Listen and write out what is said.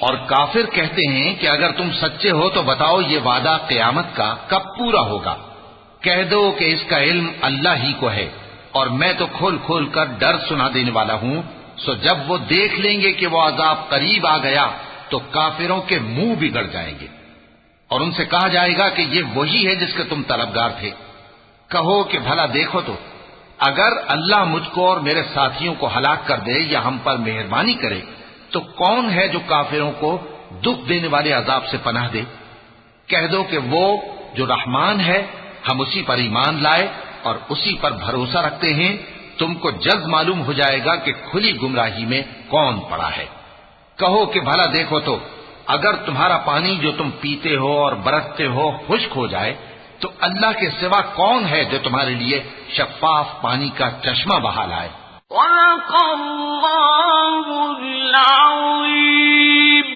اور کافر کہتے ہیں کہ اگر تم سچے ہو تو بتاؤ یہ وعدہ قیامت کا کب پورا ہوگا؟ کہہ دو کہ اس کا علم اللہ ہی کو ہے، اور میں تو کھول کھول کر ڈر سنا دینے والا ہوں۔ سو جب وہ دیکھ لیں گے کہ وہ عذاب قریب آ گیا تو کافروں کے منہ بگڑ جائیں گے، اور ان سے کہا جائے گا کہ یہ وہی ہے جس کے تم طلبگار تھے۔ کہو کہ بھلا دیکھو تو، اگر اللہ مجھ کو اور میرے ساتھیوں کو ہلاک کر دے یا ہم پر مہربانی کرے تو کون ہے جو کافروں کو دکھ دینے والے عذاب سے پناہ دے؟ کہہ دو کہ وہ جو رحمان ہے، ہم اسی پر ایمان لائے اور اسی پر بھروسہ رکھتے ہیں۔ تم کو جلد معلوم ہو جائے گا کہ کھلی گمراہی میں کون پڑا ہے۔ کہو کہ بھلا دیکھو تو، اگر تمہارا پانی جو تم پیتے ہو اور برتتے ہو خشک ہو جائے تو اللہ کے سوا کون ہے جو تمہارے لیے شفاف پانی کا چشمہ بہا لائے؟ صدق اللہ العظیم۔